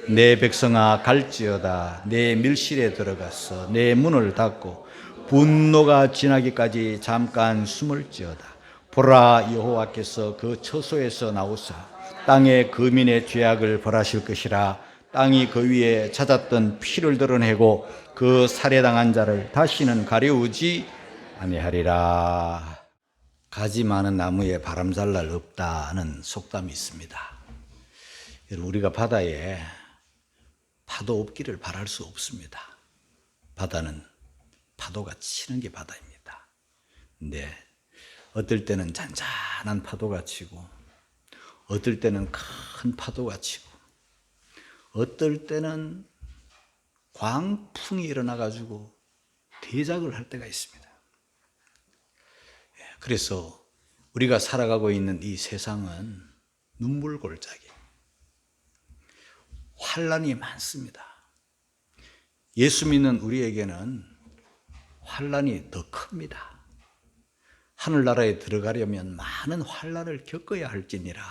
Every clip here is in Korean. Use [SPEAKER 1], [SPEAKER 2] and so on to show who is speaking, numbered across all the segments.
[SPEAKER 1] 내 백성아 갈지어다. 내 밀실에 들어가서 내 문을 닫고 분노가 지나기까지 잠깐 숨을지어다. 보라, 여호와께서 그 처소에서 나오사 땅의 거민의 죄악을 벌하실 것이라. 땅이 그 위에 찾았던 피를 드러내고 그 살해당한 자를 다시는 가려우지 아니하리라. 가지 많은 나무에 바람 잘 날 없다는 속담이 있습니다. 우리가 바다에 파도 없기를 바랄 수 없습니다. 바다는 파도가 치는 게 바다입니다. 근데 어떨 때는 잔잔한 파도가 치고, 어떨 때는 큰 파도가 치고, 어떨 때는 광풍이 일어나가지고 대작을 할 때가 있습니다. 그래서 우리가 살아가고 있는 이 세상은 눈물골짜기, 환난이 많습니다. 예수 믿는 우리에게는 환난이 더 큽니다. 하늘나라에 들어가려면 많은 환난을 겪어야 할지니라,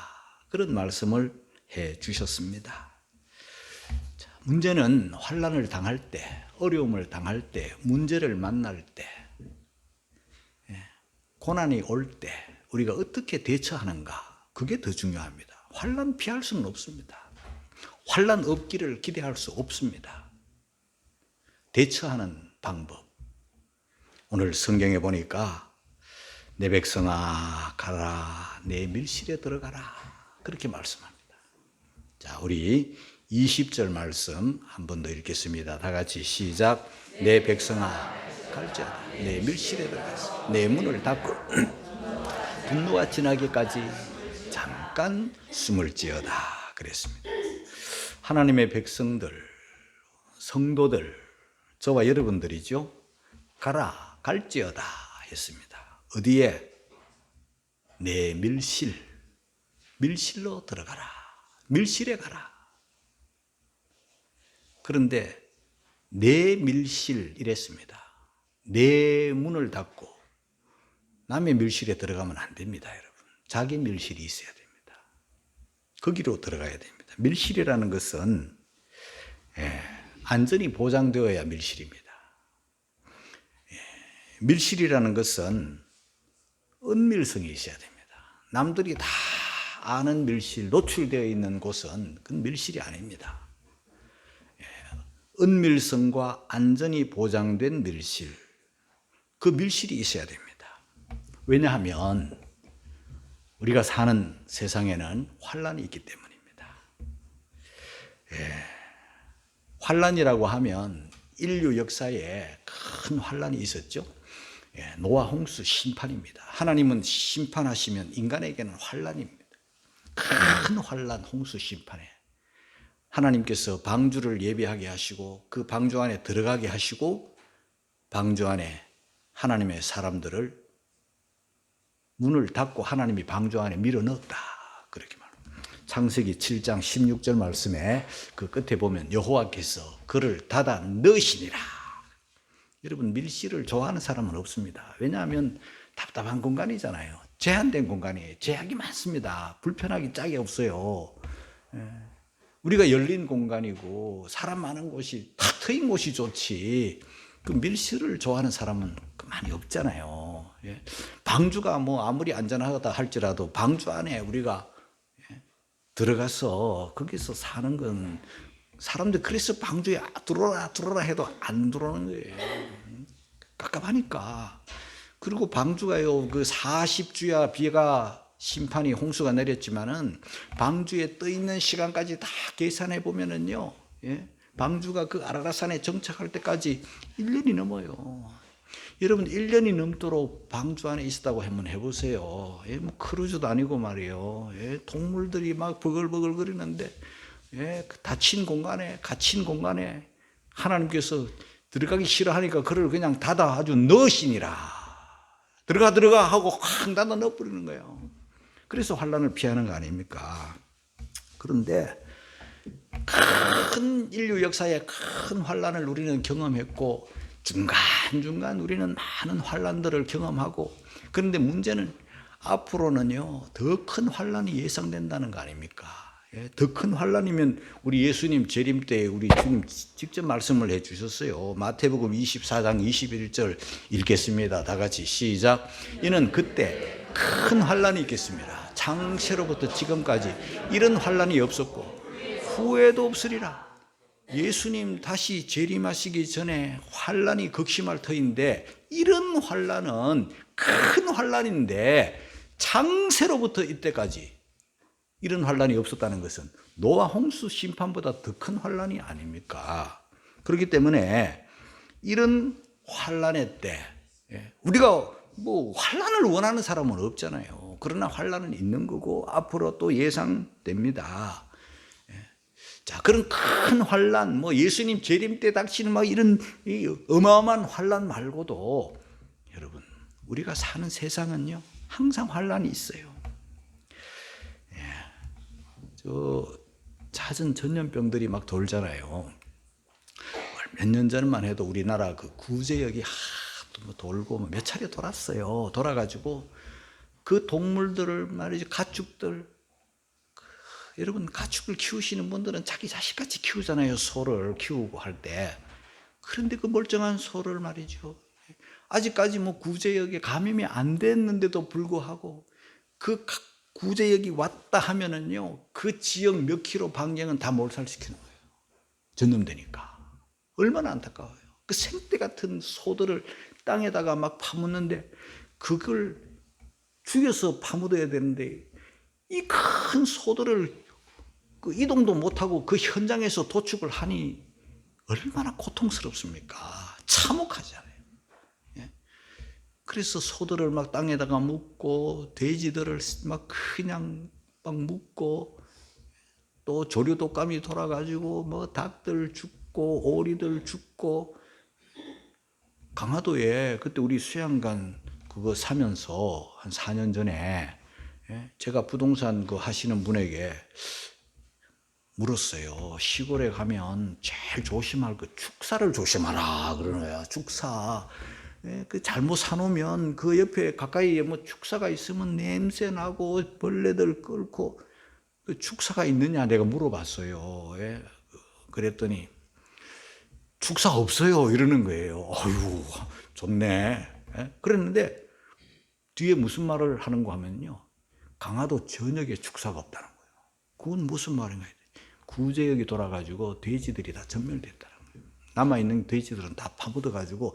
[SPEAKER 1] 그런 말씀을 해 주셨습니다. 자, 문제는 환난을 당할 때, 어려움을 당할 때, 문제를 만날 때, 고난이 올 때 우리가 어떻게 대처하는가, 그게 더 중요합니다. 환난 피할 수는 없습니다. 환난 없기를 기대할 수 없습니다. 대처하는 방법, 오늘 성경에 보니까 내 백성아 가라, 내 밀실에 들어가라, 그렇게 말씀합니다. 자, 우리 20절 말씀 한 번 더 읽겠습니다. 다 같이 시작. 내 백성아 갈지어다. 내 밀실에 들어가서 내 문을 닫고 분노가 지나기까지 잠깐 숨을지어다 그랬습니다. 하나님의 백성들, 성도들, 저와 여러분들이죠. 가라, 갈지어다 했습니다. 어디에? 내 밀실로 들어가라. 밀실에 가라. 그런데 내 밀실 이랬습니다. 내 문을 닫고 남의 밀실에 들어가면 안 됩니다, 여러분. 자기 밀실이 있어야 됩니다. 거기로 들어가야 됩니다. 밀실이라는 것은 안전이 보장되어야 밀실입니다. 밀실이라는 것은 은밀성이 있어야 됩니다. 남들이 다 아는 밀실, 노출되어 있는 곳은 그건 밀실이 아닙니다. 은밀성과 안전이 보장된 밀실, 그 밀실이 있어야 됩니다. 왜냐하면 우리가 사는 세상에는 환난이 있기 때문입니다. 환난이라고 하면 인류 역사에 큰 환난이 있었죠. 노아 홍수 심판입니다. 하나님은 심판하시면 인간에게는 환난입니다. 큰 환난, 홍수 심판에 하나님께서 방주를 예비하게 하시고 그 방주 안에 들어가게 하시고 방주 안에 하나님의 사람들을 문을 닫고 하나님이 방주 안에 밀어넣었다, 그렇게 말합니다. 창세기 7장 16절 말씀에 그 끝에 보면 여호와께서 그를 닫아 넣으시니라. 여러분, 밀실을 좋아하는 사람은 없습니다. 왜냐하면 답답한 공간이잖아요. 제한된 공간이에요. 제약이 많습니다. 불편하기 짝이 없어요. 우리가 열린 공간이고 사람 많은 곳이 탁 트인 곳이 좋지, 그 밀실을 좋아하는 사람은 많이 없잖아요. 방주가 뭐 아무리 안전하다 할지라도 방주 안에 우리가 들어가서 거기서 사는 건, 사람들 그래서 방주에 들어오라 해도 안 들어오는 거예요. 깝깝하니까. 그리고 방주가요, 그 40주야 비가 심판이 홍수가 내렸지만은 방주에 떠 있는 시간까지 다 계산해 보면은요, 방주가 그 아라라산에 정착할 때까지 1년이 넘어요. 여러분, 1년이 넘도록 방주 안에 있었다고 한번 해보세요. 뭐 크루즈도 아니고 말이에요. 동물들이 막 버글버글 거리는데, 닫힌 공간에, 갇힌 공간에 하나님께서 들어가기 싫어하니까 그를 그냥 닫아 아주 넣으시니라. 들어가 하고 확 닫아 넣어버리는 거예요. 그래서 환난을 피하는 거 아닙니까? 그런데 큰 인류 역사에 큰 환난을 우리는 경험했고 중간중간 우리는 많은 환난들을 경험하고, 그런데 문제는 앞으로는요 더 큰 환난이 예상된다는 거 아닙니까? 더 큰 환란이면 우리 예수님 재림 때 우리 주님 직접 말씀을 해 주셨어요. 마태복음 24장 21절 읽겠습니다. 다 같이 시작. 이는 그때 큰 환란이 있겠습니다. 창세로부터 지금까지 이런 환란이 없었고 후에도 없으리라. 예수님 다시 재림하시기 전에 환란이 극심할 터인데, 이런 환란은 큰 환란인데 창세로부터 이때까지 이런 환란이 없었다는 것은 노아 홍수 심판보다 더 큰 환란이 아닙니까? 그렇기 때문에 이런 환란의 때, 우리가 뭐 환란을 원하는 사람은 없잖아요. 그러나 환란은 있는 거고 앞으로 또 예상됩니다. 자, 그런 큰 환란, 뭐 예수님 재림 때 닥치는 막 이런 어마어마한 환란 말고도 여러분, 우리가 사는 세상은요 항상 환란이 있어요. 잦은 전염병들이 막 돌잖아요. 몇 년 전만 해도 우리나라 그 구제역이 돌고 몇 차례 돌았어요. 돌아가지고 그 동물들을 말이죠, 가축들, 여러분 가축을 키우시는 분들은 자기 자식같이 키우잖아요. 소를 키우고 할 때. 그런데 그 멀쩡한 소를 말이죠, 아직까지 뭐 구제역에 감염이 안 됐는데도 불구하고 그 구제역이 왔다 하면은요, 그 지역 몇 킬로 반경은 다 몰살시키는 거예요. 전염되니까. 얼마나 안타까워요. 그 생떼 같은 소들을 땅에다가 막 파묻는데, 그걸 죽여서 파묻어야 되는데 이 큰 소들을 그 이동도 못하고 그 현장에서 도축을 하니 얼마나 고통스럽습니까? 참혹하잖아요. 그래서 소들을 막 땅에다가 묻고 돼지들을 막 그냥 막 묻고, 또 조류독감이 돌아가지고 뭐 닭들 죽고 오리들 죽고. 강화도에 그때 우리 수양관 그거 사면서 한 4년 전에 제가 부동산 그 하시는 분에게 물었어요. 시골에 가면 제일 조심할 그 축사를 조심하라 그러는 거야. 축사. 그 잘못 사놓으면 그 옆에 가까이에 뭐 축사가 있으면 냄새 나고 벌레들 끓고. 그 축사가 있느냐 내가 물어봤어요. 그랬더니 축사 없어요 이러는 거예요. 아유, 좋네. 그랬는데 뒤에 무슨 말을 하는가 하면요, 강화도 전역에 축사가 없다는 거예요. 그건 무슨 말인가 했더니 구제역이 돌아가지고 돼지들이 다 전멸됐다는 거예요. 남아있는 돼지들은 다 파묻어가지고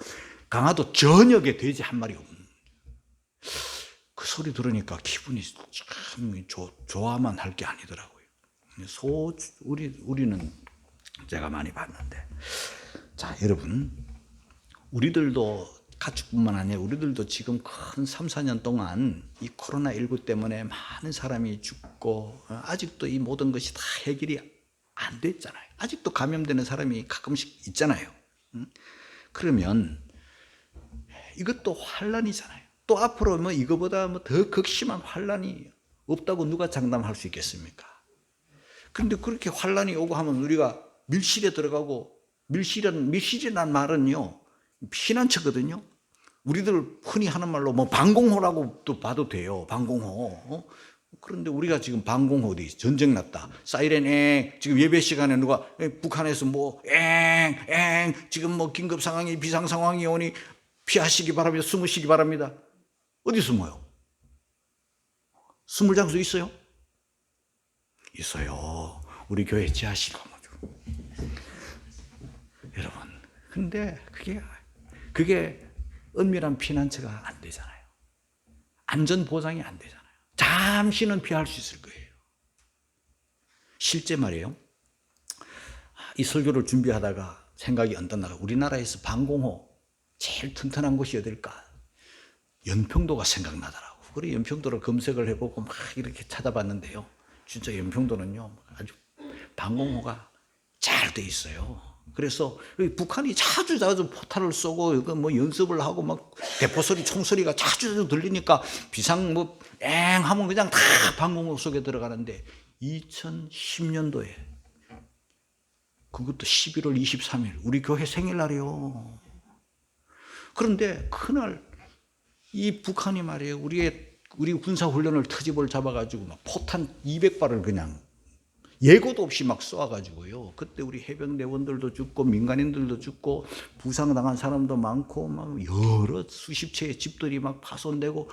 [SPEAKER 1] 강화도 전역에 돼지 한 마리 없는. 그 소리 들으니까 기분이 참 좋아만 할 게 아니더라고요. 우리는 제가 많이 봤는데. 자, 여러분, 우리들도 가축뿐만 아니라 우리들도 지금 큰 3, 4년 동안 이 코로나19 때문에 많은 사람이 죽고, 아직도 이 모든 것이 다 해결이 안 됐잖아요. 아직도 감염되는 사람이 가끔씩 있잖아요. 그러면 이것도 환란이잖아요. 또 앞으로 뭐 이거보다 뭐 더 극심한 환란이 없다고 누가 장담할 수 있겠습니까? 그런데 그렇게 환란이 오고 하면 우리가 밀실에 들어가고, 밀실이라는 말은요 피난처거든요. 우리들 흔히 하는 말로 뭐 방공호라고 또 봐도 돼요. 방공호. 그런데 우리가 지금 방공호 어디 전쟁 났다, 사이렌 엥, 지금 예배 시간에 누가 북한에서 뭐 엥 지금 뭐 긴급 상황이 비상 상황이 오니 피하시기 바랍니다, 숨으시기 바랍니다. 어디 숨어요? 숨을 장소 있어요? 있어요. 우리 교회 지하실 건물죠. 여러분, 근데 그게 은밀한 피난처가 안 되잖아요. 안전 보장이 안 되잖아요. 잠시는 피할 수 있을 거예요. 실제 말이에요, 이 설교를 준비하다가 생각이 언뜻 나가, 우리나라에서 방공호 제일 튼튼한 곳이 어딜까? 연평도가 생각나더라고. 그래 연평도를 검색을 해보고 막 이렇게 찾아봤는데요, 진짜 연평도는요 아주 방공호가 잘 돼 있어요. 그래서 북한이 자주 포탄을 쏘고 뭐 연습을 하고 막 대포소리 총소리가 자주 들리니까 비상 뭐 엥 하면 그냥 다 방공호 속에 들어가는데, 2010년도에 그것도 11월 23일 우리 교회 생일날이요. 그런데 그날 이 북한이 말이에요, 우리 군사 훈련을 트집을 잡아가지고 막 포탄 200발을 그냥 예고도 없이 막 쏘아가지고요. 그때 우리 해병대원들도 죽고 민간인들도 죽고 부상당한 사람도 많고 막 여러 수십 채의 집들이 막 파손되고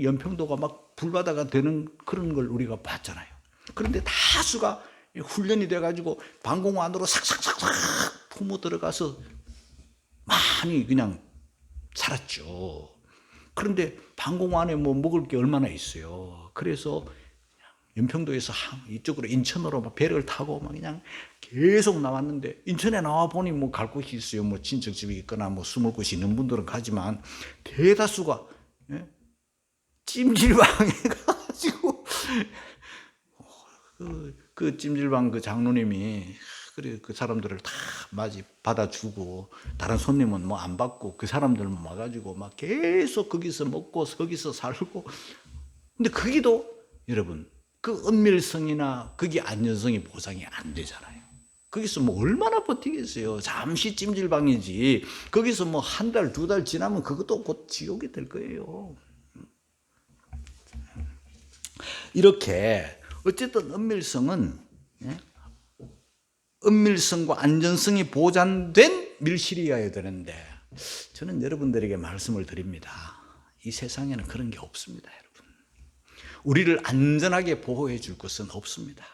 [SPEAKER 1] 연평도가 막 불바다가 되는 그런 걸 우리가 봤잖아요. 그런데 다수가 훈련이 돼가지고 방공 안으로 삭삭삭삭 품어 들어가서 많이 그냥 살았죠. 그런데 방공 안에 뭐 먹을 게 얼마나 있어요. 그래서 연평도에서 이쪽으로 인천으로 막 배를 타고 막 그냥 계속 나왔는데, 인천에 나와 보니 뭐 갈 곳이 있어요. 뭐 친척집이 있거나 뭐 숨을 곳이 있는 분들은 가지만 대다수가 찜질방에 가가지고 그 찜질방 그 장로님이 그래 그 사람들을 다 맞이 받아주고 다른 손님은 뭐 안 받고 그 사람들만 와가지고 막 계속 거기서 먹고 거기서 살고. 근데 거기도 여러분 그 은밀성이나 거기 안전성이 보장이 안 되잖아요. 거기서 뭐 얼마나 버티겠어요. 잠시 찜질방이지. 거기서 뭐 한 달, 두 달 지나면 그것도 곧 지옥이 될 거예요. 이렇게 어쨌든 은밀성과 안전성이 보장된 밀실이어야 되는데, 저는 여러분들에게 말씀을 드립니다. 이 세상에는 그런 게 없습니다, 여러분. 우리를 안전하게 보호해 줄 것은 없습니다.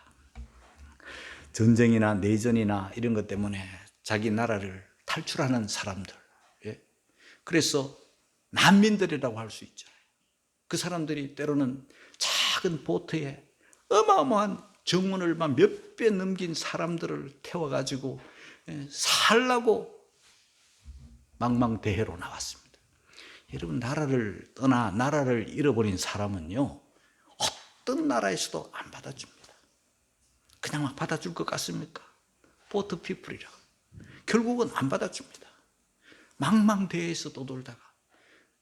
[SPEAKER 1] 전쟁이나 내전이나 이런 것 때문에 자기 나라를 탈출하는 사람들, 그래서 난민들이라고 할 수 있잖아요. 그 사람들이 때로는 작은 보트에 어마어마한 정문을 몇 배 넘긴 사람들을 태워가지고 살라고 망망대해로 나왔습니다. 여러분, 나라를 떠나 나라를 잃어버린 사람은요, 어떤 나라에서도 안 받아줍니다. 그냥 막 받아줄 것 같습니까? 보트 피플이라 결국은 안 받아줍니다. 망망대해에서 떠돌다가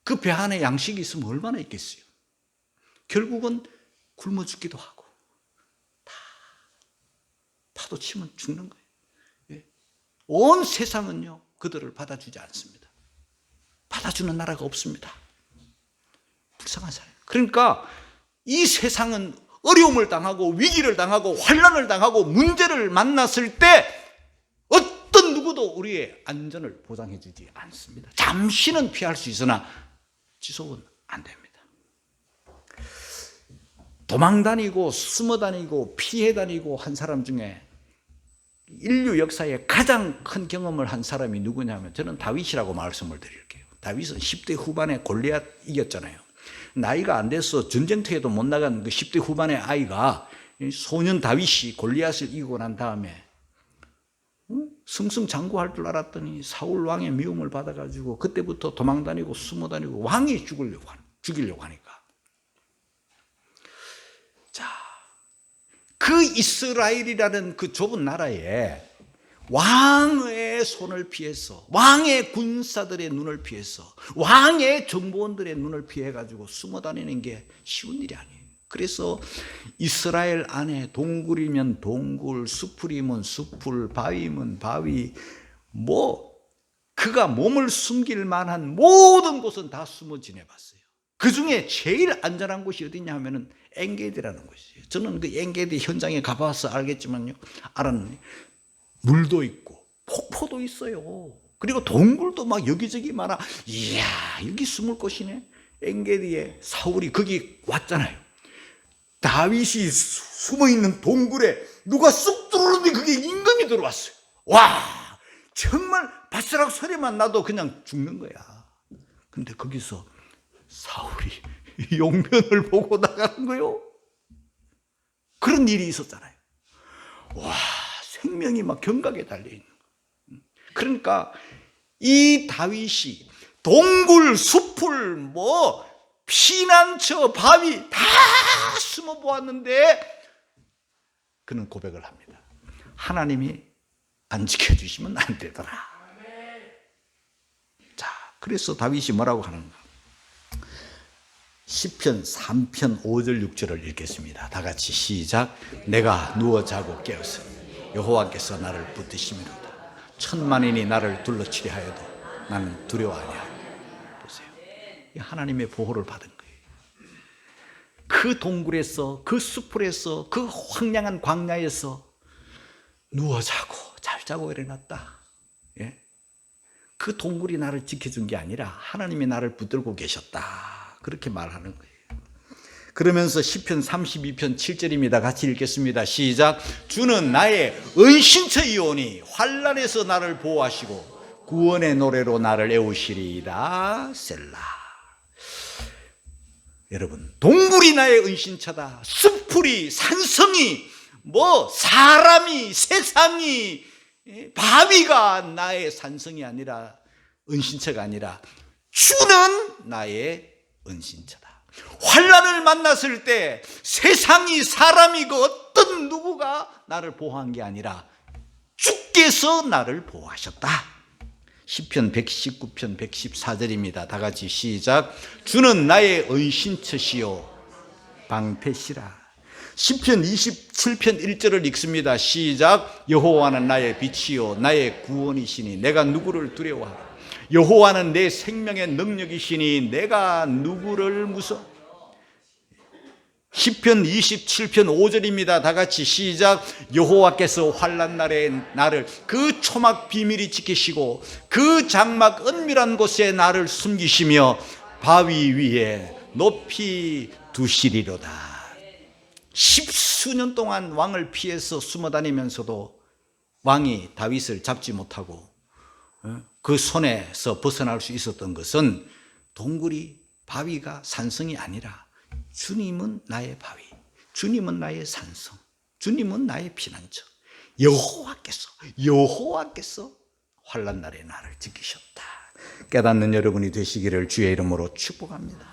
[SPEAKER 1] 그 배 안에 양식이 있으면 얼마나 있겠어요. 결국은 굶어 죽기도 하고 다 파도 치면 죽는 거예요. 온 세상은요 그들을 받아주지 않습니다. 받아주는 나라가 없습니다. 불쌍한 사람. 그러니까 이 세상은 어려움을 당하고 위기를 당하고 환난을 당하고 문제를 만났을 때 어떤 누구도 우리의 안전을 보장해 주지 않습니다. 잠시는 피할 수 있으나 지속은 안 됩니다. 도망 다니고 숨어 다니고 피해 다니고 한 사람 중에 인류 역사에 가장 큰 경험을 한 사람이 누구냐면 저는 다윗이라고 말씀을 드릴게요. 다윗은 10대 후반에 골리앗 이겼잖아요. 나이가 안 돼서 전쟁터에도 못 나간 그 10대 후반의 아이가 소년 다윗이 골리앗을 이기고 난 다음에 승승장구할 줄 알았더니 사울 왕의 미움을 받아가지고 그때부터 도망다니고 숨어다니고 왕이 죽이려고 하니까, 자, 그 이스라엘이라는 그 좁은 나라에 왕의 손을 피해서, 왕의 군사들의 눈을 피해서, 왕의 정보원들의 눈을 피해가지고 숨어다니는 게 쉬운 일이 아니에요. 그래서 이스라엘 안에 동굴이면 동굴, 숲이면 숲을, 바위면 바위, 뭐 그가 몸을 숨길 만한 모든 곳은 다 숨어 지내봤어요. 그 중에 제일 안전한 곳이 어디냐 하면은 엔게디라는 곳이에요. 저는 그 엔게디 현장에 가봐서 알겠지만요, 알았는데 물도 있고 폭포도 있어요. 그리고 동굴도 막 여기저기 많아. 이야, 여기 숨을 곳이네. 엔게디에 사울이 거기 왔잖아요. 다윗이 숨어있는 동굴에 누가 쑥 들어오는데 그게 임금이 들어왔어요. 와, 정말 바스락 소리만 나도 그냥 죽는 거야. 근데 거기서 사울이 용변을 보고 나가는 거요. 그런 일이 있었잖아요. 와, 생명이 막 경각에 달려있는 거예요. 그러니까 이 다윗이 동굴, 숲을 뭐 피난처, 바위 다 숨어 보았는데 그는 고백을 합니다. 하나님이 안 지켜주시면 안 되더라. 자, 그래서 다윗이 뭐라고 하는가? 시편 3편 5절 6절을 읽겠습니다. 다 같이 시작. 내가 누워 자고 깨었으니 여호와께서 나를 붙드심이로다. 천만인이 나를 둘러치려 하여도 나는 두려워 아니하리라. 보세요. 하나님의 보호를 받은 거예요. 그 동굴에서, 그 숲풀에서, 그 황량한 광야에서 누워 자고 잘 자고 일어났다. 예? 그 동굴이 나를 지켜준 게 아니라 하나님이 나를 붙들고 계셨다. 그렇게 말하는 거예요. 그러면서 시편 32편 7절입니다. 같이 읽겠습니다. 시작. 주는 나의 은신처이오니 환난에서 나를 보호하시고 구원의 노래로 나를 애우시리이다. 셀라. 여러분, 동굴이 나의 은신처다. 숲풀이, 산성이, 사람이, 세상이, 바위가 나의 산성이 아니라, 은신처가 아니라 주는 나의 은신처다. 환난을 만났을 때 세상이, 사람이, 그 어떤 누구가 나를 보호한 게 아니라 주께서 나를 보호하셨다. 시편 119편 114절입니다. 다 같이 시작. 주는 나의 은신처시요 방패시라. 시편 27편 1절을 읽습니다. 시작. 여호와는 나의 빛이요 나의 구원이시니 내가 누구를 두려워하라. 여호와는 내 생명의 능력이시니 내가 누구를 무서워. 시편 27편 5절입니다. 다 같이 시작. 여호와께서 환난 날에 나를 그 초막 비밀이 지키시고 그 장막 은밀한 곳에 나를 숨기시며 바위 위에 높이 두시리로다. 십수년 동안 왕을 피해서 숨어 다니면서도 왕이 다윗을 잡지 못하고 그 손에서 벗어날 수 있었던 것은 동굴이, 바위가 산성이 아니라 주님은 나의 바위, 주님은 나의 산성, 주님은 나의 피난처. 여호와께서 환난 날에 나를 지키셨다. 깨닫는 여러분이 되시기를 주의 이름으로 축복합니다.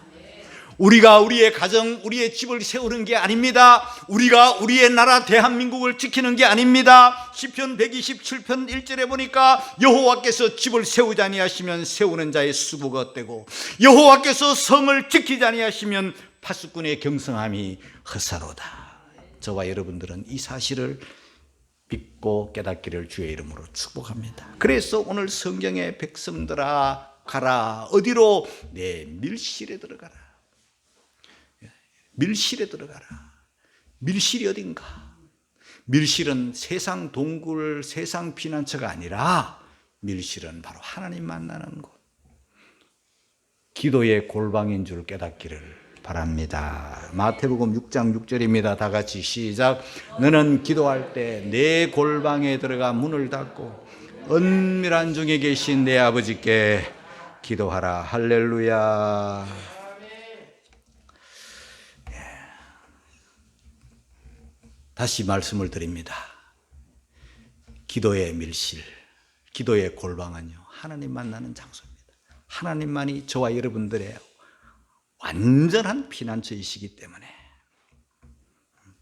[SPEAKER 1] 우리가 우리의 가정, 우리의 집을 세우는 게 아닙니다. 우리가 우리의 나라 대한민국을 지키는 게 아닙니다. 시편 127편 1절에 보니까 여호와께서 집을 세우지 아니하시면 세우는 자의 수고가 헛되고 여호와께서 성을 지키지 아니하시면 파수꾼의 경성함이 헛사로다. 저와 여러분들은 이 사실을 믿고 깨닫기를 주의 이름으로 축복합니다. 그래서 오늘 성경의 백성들아 가라. 어디로? 내 밀실에 들어가라. 밀실에 들어가라. 밀실이 어딘가? 밀실은 세상 동굴, 세상 피난처가 아니라 밀실은 바로 하나님 만나는 곳, 기도의 골방인 줄 깨닫기를 바랍니다. 마태복음 6장 6절입니다. 다 같이 시작. 너는 기도할 때 내 골방에 들어가 문을 닫고 은밀한 중에 계신 내 아버지께 기도하라. 할렐루야. 다시 말씀을 드립니다. 기도의 밀실, 기도의 골방은요, 하나님 만나는 장소입니다. 하나님만이 저와 여러분들의 완전한 피난처이시기 때문에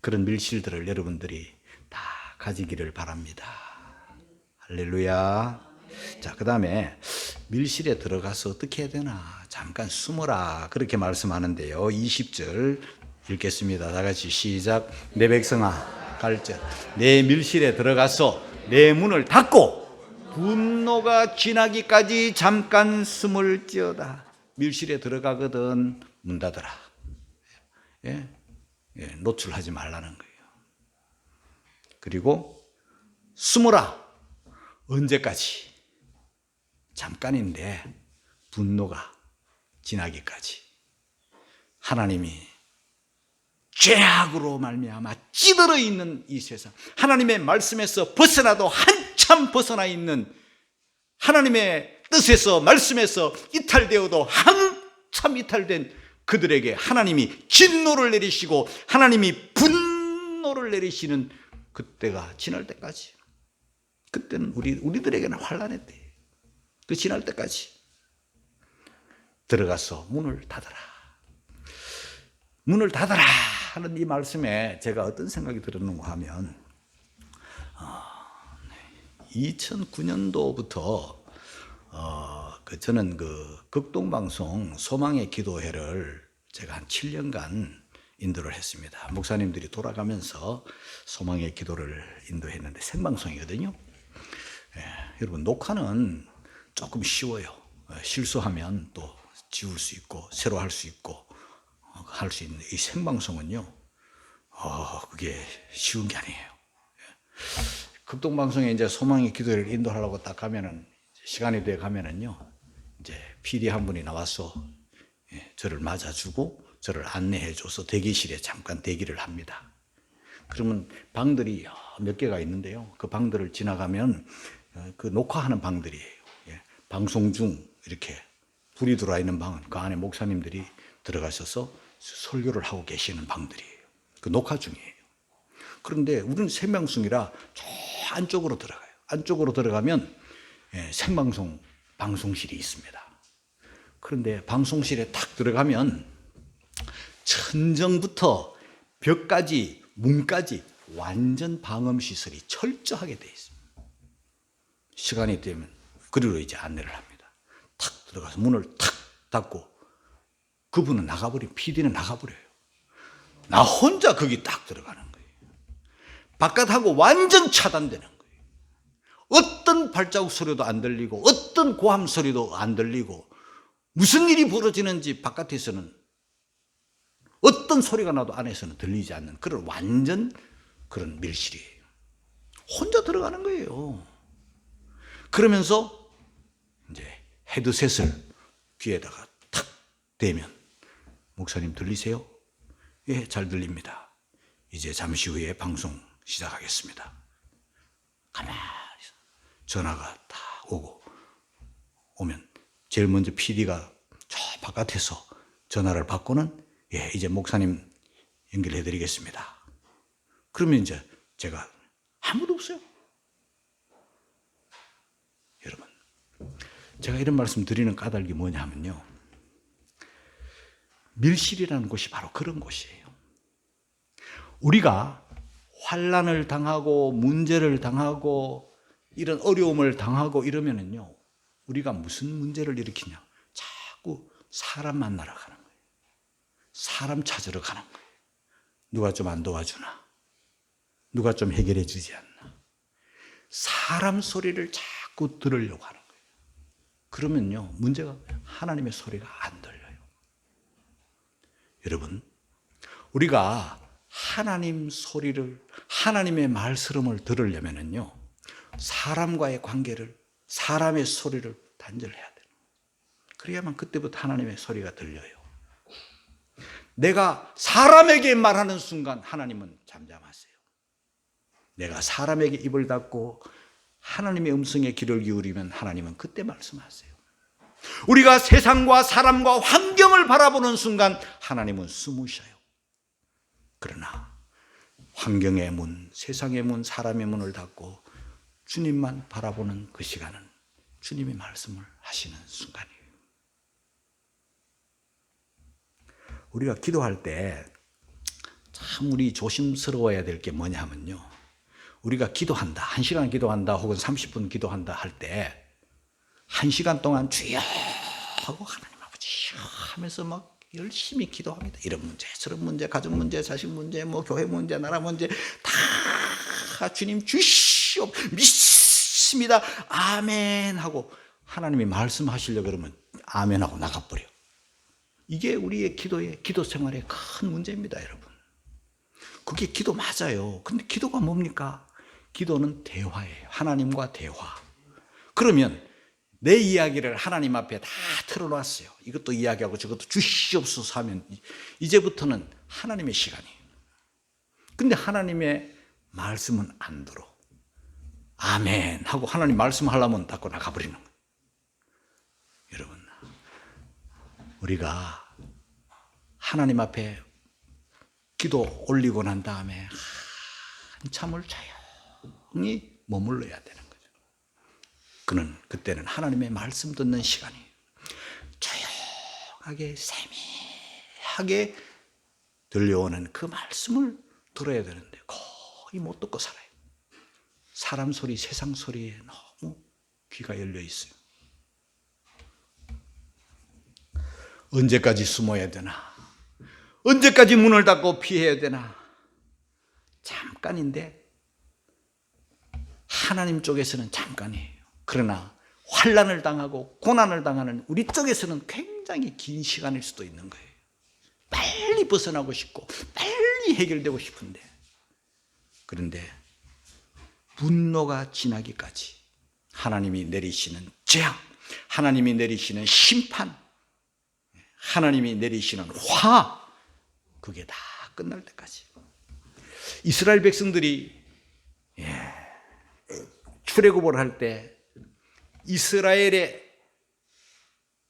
[SPEAKER 1] 그런 밀실들을 여러분들이 다 가지기를 바랍니다. 할렐루야. 자, 그 다음에 밀실에 들어가서 어떻게 해야 되나? 잠깐 숨어라. 그렇게 말씀하는데요. 20절 읽겠습니다. 다 같이 시작. 내 백성아 갈지어다. 내 밀실에 들어가서 내 문을 닫고 분노가 지나기까지 잠깐 숨을지어다. 밀실에 들어가거든 문 닫아라. 예? 노출하지 말라는 거예요. 그리고 숨어라. 언제까지? 잠깐인데 분노가 지나기까지. 하나님이 죄악으로 말미암아 찌들어 있는 이 세상, 하나님의 말씀에서 벗어나도 한참 벗어나 있는, 하나님의 뜻에서 말씀에서 이탈되어도 한참 이탈된 그들에게 하나님이 진노를 내리시고 하나님이 분노를 내리시는 그때가 지날 때까지, 그때는 우리들에게는 환난의 때, 그 지날 때까지 들어가서 문을 닫아라. 문을 닫아라 하는 이 말씀에 제가 어떤 생각이 들었는가 하면 2009년도부터 저는 그 극동방송 소망의 기도회를 제가 한 7년간 인도를 했습니다. 목사님들이 돌아가면서 소망의 기도를 인도했는데 생방송이거든요. 여러분, 녹화는 조금 쉬워요. 실수하면 또 지울 수 있고 새로 할 수 있고 할 수 있는 이 생방송은요, 그게 쉬운 게 아니에요. 극동방송에 이제 소망의 기도를 인도하려고 딱 가면은, 시간이 돼 가면은요, 이제 PD 한 분이 나와서 저를 맞아주고 저를 안내해줘서 대기실에 잠깐 대기를 합니다. 그러면 방들이 몇 개가 있는데요. 그 방들을 지나가면 그 녹화하는 방들이에요. 방송 중 이렇게 불이 들어와 있는 방은 그 안에 목사님들이 들어가셔서 설교를 하고 계시는 방들이에요. 그 녹화 중이에요. 그런데 우리는 생방송이라 저 안쪽으로 들어가요. 안쪽으로 들어가면 생방송 방송실이 있습니다. 그런데 방송실에 탁 들어가면 천정부터 벽까지 문까지 완전 방음 시설이 철저하게 되어 있습니다. 시간이 되면 그리로 이제 안내를 합니다. 탁 들어가서 문을 탁 닫고 그분은 나가버리고 PD는 나가버려요. 나 혼자 거기 딱 들어가는 거예요. 바깥하고 완전 차단되는 거예요. 어떤 발자국 소리도 안 들리고 어떤 고함 소리도 안 들리고 무슨 일이 벌어지는지 바깥에서는 어떤 소리가 나도 안에서는 들리지 않는 그런 완전 그런 밀실이에요. 혼자 들어가는 거예요. 그러면서 이제 헤드셋을 귀에다가 탁 대면 목사님 들리세요? 예, 잘 들립니다. 이제 잠시 후에 방송 시작하겠습니다. 가만히 전화가 다 오면 제일 먼저 PD가 저 바깥에서 전화를 받고는 예, 이제 목사님 연결해 드리겠습니다. 그러면 이제 제가 아무도 없어요. 여러분, 제가 이런 말씀 드리는 까닭이 뭐냐 하면요, 밀실이라는 곳이 바로 그런 곳이에요. 우리가 환난을 당하고 문제를 당하고 이런 어려움을 당하고 이러면은요, 우리가 무슨 문제를 일으키냐, 자꾸 사람 만나러 가는 거예요. 사람 찾으러 가는 거예요. 누가 좀 안 도와주나? 누가 좀 해결해 주지 않나? 사람 소리를 자꾸 들으려고 하는 거예요. 그러면요, 문제가 하나님의 소리가 안 들려요. 여러분, 우리가 하나님 소리를, 하나님의 말씀을 들으려면요, 사람과의 관계를, 사람의 소리를 단절해야 돼요. 그래야만 그때부터 하나님의 소리가 들려요. 내가 사람에게 말하는 순간 하나님은 잠잠하세요. 내가 사람에게 입을 닫고 하나님의 음성에 귀를 기울이면 하나님은 그때 말씀하세요. 우리가 세상과 사람과 환경을 바라보는 순간 하나님은 숨으셔요. 그러나 환경의 문, 세상의 문, 사람의 문을 닫고 주님만 바라보는 그 시간은 주님이 말씀을 하시는 순간이에요. 우리가 기도할 때 참 우리 조심스러워야 될 게 뭐냐 하면요, 우리가 기도한다, 1시간 기도한다 혹은 30분 기도한다 할 때 1시간 동안 주여 하고 하나님 아버지 하면서 막 열심히 기도합니다. 이런 문제, 저런 문제, 가족 문제, 자식 문제, 뭐 교회 문제, 나라 문제 다 주님 주시옵 믿습니다. 아멘 하고 하나님이 말씀하시려고 그러면 아멘 하고 나가버려. 이게 우리의 기도 생활의 큰 문제입니다, 여러분. 그게 기도 맞아요. 근데 기도가 뭡니까? 기도는 대화예요. 하나님과 대화. 그러면 내 이야기를 하나님 앞에 다 틀어놨어요. 이것도 이야기하고 저것도 주시옵소서 하면 이제부터는 하나님의 시간이에요. 근데 하나님의 말씀은 안 들어. 아멘 하고 하나님 말씀하려면 닫고 나가버리는 거예요. 여러분, 우리가 하나님 앞에 기도 올리고 난 다음에 한참을 조용히 머물러야 되는 거죠. 그때는 하나님의 말씀 듣는 시간이에요. 조용하게 세미하게 들려오는 그 말씀을 들어야 되는데 거의 못 듣고 살아요. 사람 소리, 세상 소리에 너무 귀가 열려 있어요. 언제까지 숨어야 되나? 언제까지 문을 닫고 피해야 되나? 잠깐인데 하나님 쪽에서는 잠깐이에요. 그러나 환난을 당하고 고난을 당하는 우리 쪽에서는 굉장히 긴 시간일 수도 있는 거예요. 빨리 벗어나고 싶고 빨리 해결되고 싶은데, 그런데 분노가 지나기까지 하나님이 내리시는 재앙, 하나님이 내리시는 심판, 하나님이 내리시는 화, 그게 다 끝날 때까지. 이스라엘 백성들이 출애굽을 할 때 이스라엘의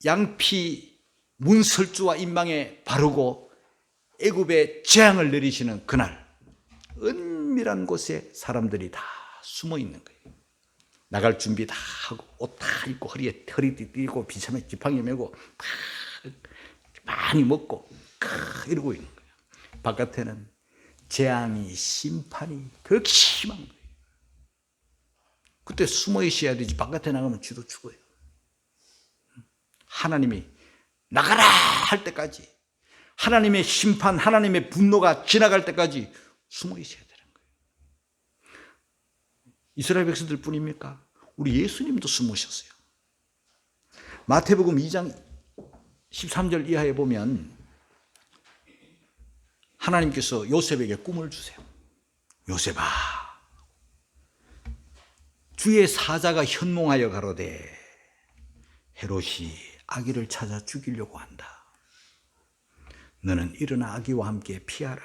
[SPEAKER 1] 양피 문설주와 인방에 바르고 애굽에 재앙을 내리시는 그날, 은밀한 곳에 사람들이 다 숨어 있는 거예요. 나갈 준비 다 하고 옷 다 입고 허리띠 띠고 비참에 지팡이 메고 다 많이 먹고 이러고 있는 거예요. 바깥에는 재앙이, 심판이 그렇게 심한 거예요. 그때 숨어 있어야 되지. 바깥에 나가면 쥐도 죽어요. 하나님이 나가라 할 때까지, 하나님의 심판, 하나님의 분노가 지나갈 때까지 숨어 있어야 되는 거예요. 이스라엘 백성들 뿐입니까? 우리 예수님도 숨으셨어요. 마태복음 2장 13절 이하에 보면 하나님께서 요셉에게 꿈을 주세요. 요셉아, 주의 사자가 현몽하여 가로되 헤롯이 아기를 찾아 죽이려고 한다. 너는 일어나 아기와 함께 피하라.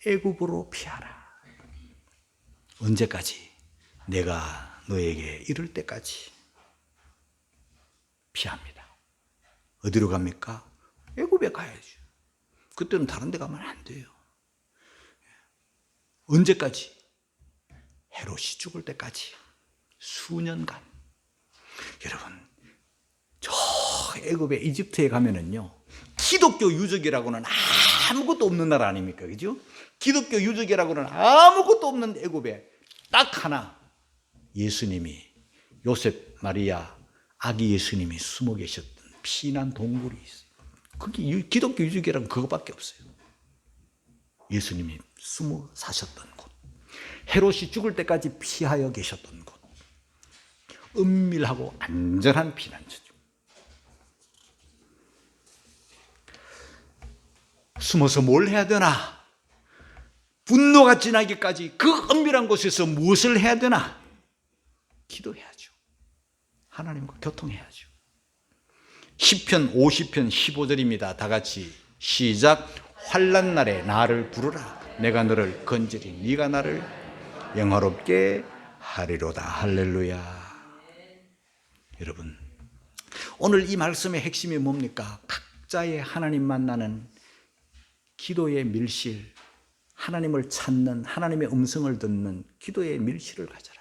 [SPEAKER 1] 애굽으로 피하라. 언제까지? 내가 너에게 이를 때까지 피합니다. 어디로 갑니까? 애굽에 가야죠. 그때는 다른 데 가면 안 돼요. 언제까지? 헤롯이 죽을 때까지 수년간. 여러분, 저 애굽에 이집트에 가면은요, 기독교 유적이라고는 아무것도 없는 나라 아닙니까? 그죠? 기독교 유적이라고는 아무것도 없는 애굽에 딱 하나, 예수님이, 요셉, 마리아, 아기 예수님이 숨어 계셨던 피난 동굴이 있어요. 그게 기독교 유적이라는 그것밖에 없어요. 예수님이 숨어 사셨던 곳, 헤롯이 죽을 때까지 피하여 계셨던 곳, 은밀하고 안전한 피난처죠. 숨어서 뭘 해야 되나? 분노가 지나기까지 그 은밀한 곳에서 무엇을 해야 되나? 기도해야죠. 하나님과 교통해야죠. 시편 50편 15절입니다. 다 같이 시작. 환난 날에 나를 부르라. 내가 너를 건지리. 네가 나를 영화롭게 하리로다. 할렐루야. 여러분, 오늘 이 말씀의 핵심이 뭡니까? 각자의 하나님 만나는 기도의 밀실, 하나님을 찾는, 하나님의 음성을 듣는 기도의 밀실을 가져라.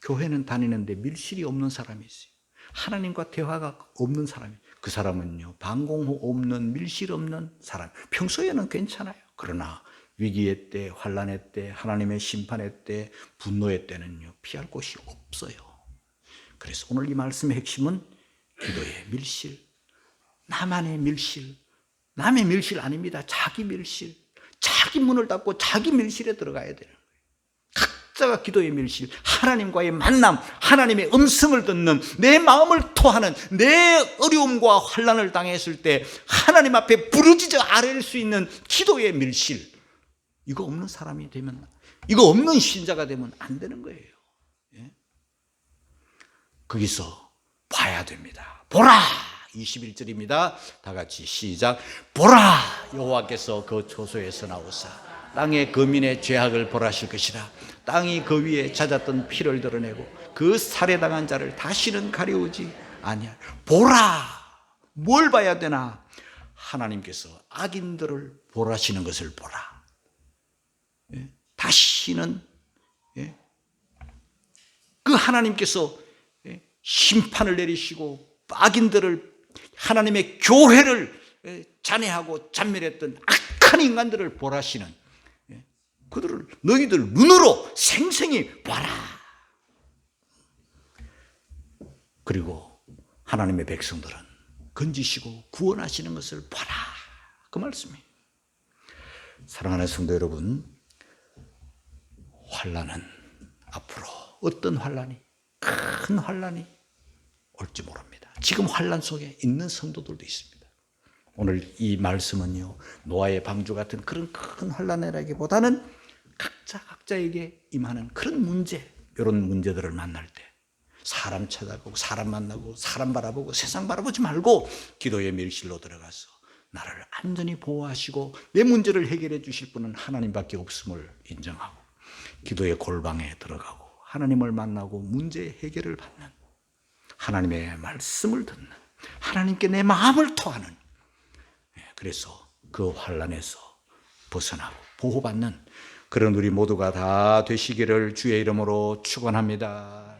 [SPEAKER 1] 교회는 다니는데 밀실이 없는 사람이 있어요. 하나님과 대화가 없는 사람이, 그 사람은요, 방공호 없는, 밀실 없는 사람. 평소에는 괜찮아요. 그러나 위기의 때, 환난의 때, 하나님의 심판의 때, 분노의 때는요, 피할 곳이 없어요. 그래서 오늘 이 말씀의 핵심은 기도의 밀실, 나만의 밀실, 남의 밀실 아닙니다. 자기 밀실, 자기 문을 닫고 자기 밀실에 들어가야 되는 거예요. 각자가 기도의 밀실, 하나님과의 만남, 하나님의 음성을 듣는, 내 마음을 토하는, 내 어려움과 환난을 당했을 때 하나님 앞에 부르짖어 아뢰일 수 있는 기도의 밀실, 이거 없는 사람이 되면, 이거 없는 신자가 되면 안 되는 거예요. 예? 거기서 봐야 됩니다. 보라! 21절입니다. 다 같이 시작. 보라! 여호와께서 그 초소에서 나오사 땅의 거민의 죄악을 벌하실 것이라. 땅이 그 위에 잦았던 피를 드러내고 그 살해당한 자를 다시는 가려우지 아니하리. 보라! 뭘 봐야 되나? 하나님께서 악인들을 벌하시는 것을 보라. 예? 다시는 그 하나님께서 심판을 내리시고 악인들을, 하나님의 교회를 잔해하고 잔멸했던 악한 인간들을 벌하시는, 그들을 너희들 눈으로 생생히 봐라. 그리고 하나님의 백성들은 건지시고 구원하시는 것을 봐라. 그 말씀이에요. 사랑하는 성도 여러분, 환난은 앞으로 어떤 환난이, 큰 환난이 올지 모릅니다. 지금 환난 속에 있는 성도들도 있습니다. 오늘 이 말씀은요, 노아의 방주 같은 그런 큰 환난이라기보다는 각자에게 임하는 그런 문제, 이런 문제들을 만날 때 사람 찾아보고 사람 만나고 사람 바라보고 세상 바라보지 말고 기도의 밀실로 들어가서 나를 안전히 보호하시고 내 문제를 해결해 주실 분은 하나님밖에 없음을 인정하고 기도의 골방에 들어가고 하나님을 만나고 문제 해결을 받는, 하나님의 말씀을 듣는, 하나님께 내 마음을 토하는, 그래서 그 환난에서 벗어나고 보호받는 그런 우리 모두가 다 되시기를 주의 이름으로 축원합니다.